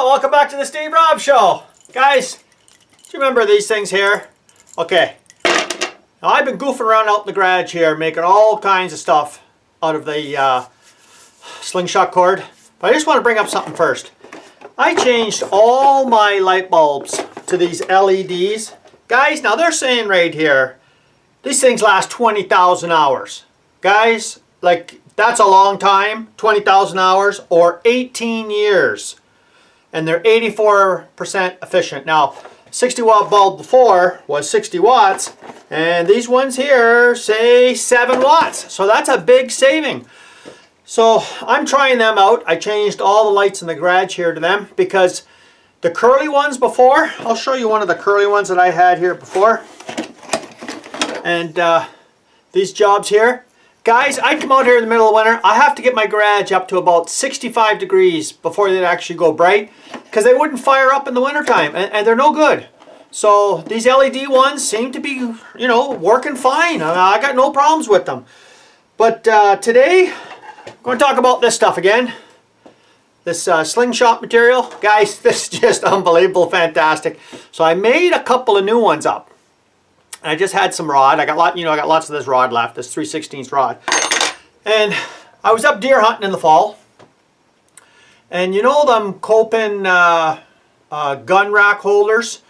welcome back to the Steve Rob Show. Guys, do you remember these things here? Okay, now I've been goofing around out in the garage here, making all kinds of stuff out of the slingshot cord. But I just want to bring up something first. I changed all my light bulbs to these LEDs. Guys, now they're saying right here, these things last 20,000 hours. Guys, like that's a long time, 20,000 hours or 18 years. And they're 84% efficient. Now, 60 watt bulb before was 60 watts, and these ones here say 7 watts. So that's a big saving. So I'm trying them out. I changed all the lights in the garage here to them because the curly ones before, I'll show you one of the curly ones that I had here before. And these jobs here. Guys, I come out here in the middle of winter. I have to get my garage up to about 65 degrees before they'd actually go bright because they wouldn't fire up in the wintertime and they're no good. So these LED ones seem to be, you know, working fine. I got no problems with them. But today, I'm going to talk about this stuff again. This slingshot material. Guys, this is just unbelievable, fantastic. So I made a couple of new ones up. I just had some rod. I got lots of this rod left, this 3/16 rod. And I was up deer hunting in the fall. And you know them Copen gun rack holders?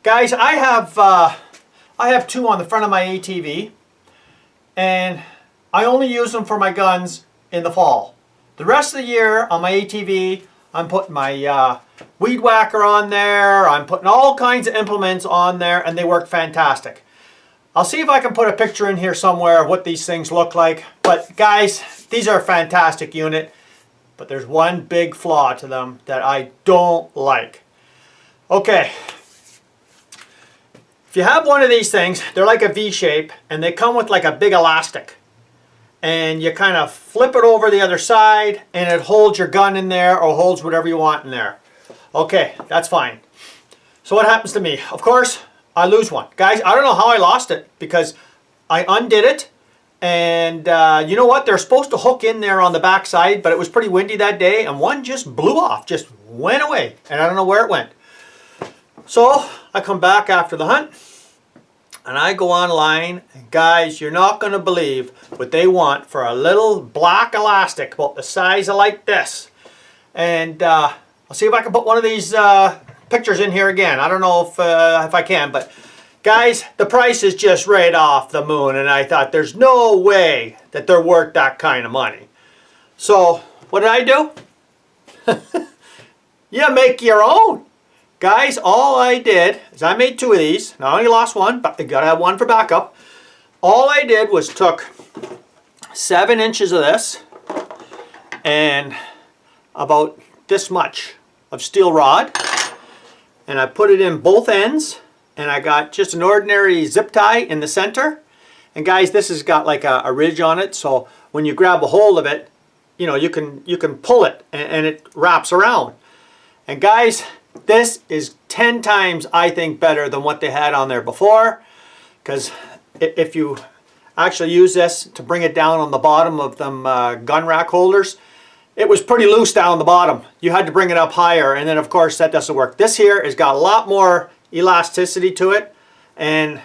Guys, I have two on the front of my ATV. And I only use them for my guns in the fall. The rest of the year on my ATV, I'm putting my weed whacker on there. I'm putting all kinds of implements on there and they work fantastic. I'll see if I can put a picture in here somewhere of what these things look like. But guys, these are a fantastic unit. But there's one big flaw to them that I don't like. Okay. If you have one of these things, they're like a V shape and they come with like a big elastic. And you kind of flip it over the other side and it holds your gun in there or holds whatever you want in there. Okay, that's fine. So what happens to me? Of course, I lose one. Guys, I don't know how I lost it because I undid it and you know what? They're supposed to hook in there on the back side, but it was pretty windy that day and one just blew off, just went away and I don't know where it went. So I come back after the hunt and I go online and guys, you're not going to believe what they want for a little black elastic about the size of like this. And I'll see if I can put one of these pictures in here again. I don't know if I can, but guys, the price is just right off the moon and I thought there's no way that they're worth that kind of money. So what did I do? You make your own. Guys, all I did is I made two of these. Now I only lost one, but I gotta have one for backup. All I did was took 7 inches of this and about this much of steel rod. And I put it in both ends and I got just an ordinary zip tie in the center. And guys, this has got like a ridge on it, so when you grab a hold of it, you know, you can pull it and it wraps around. And guys, this is 10 times, I think, better than what they had on there before. Because if you actually use this to bring it down on the bottom of them gun rack holders, it was pretty loose down the bottom. You had to bring it up higher, and then of course that doesn't work. This here has got a lot more elasticity to it, and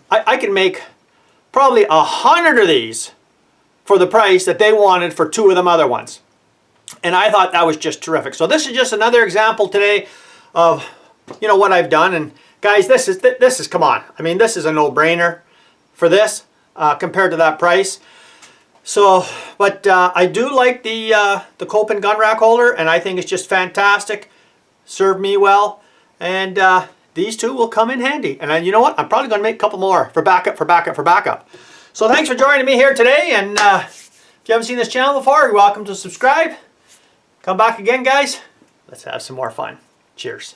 I can make probably 100 of these for the price that they wanted for 2 of them other ones. And I thought that was just terrific. So this is just another example today of, you know, what I've done. And guys, this is come on. I mean, this is a no-brainer for this compared to that price. So, but I do like the Copen gun rack holder, and I think it's just fantastic. Served me well, and these two will come in handy. And you know what? I'm probably going to make a couple more for backup. So thanks for joining me here today, and if you haven't seen this channel before, you're welcome to subscribe. Come back again, guys. Let's have some more fun. Cheers.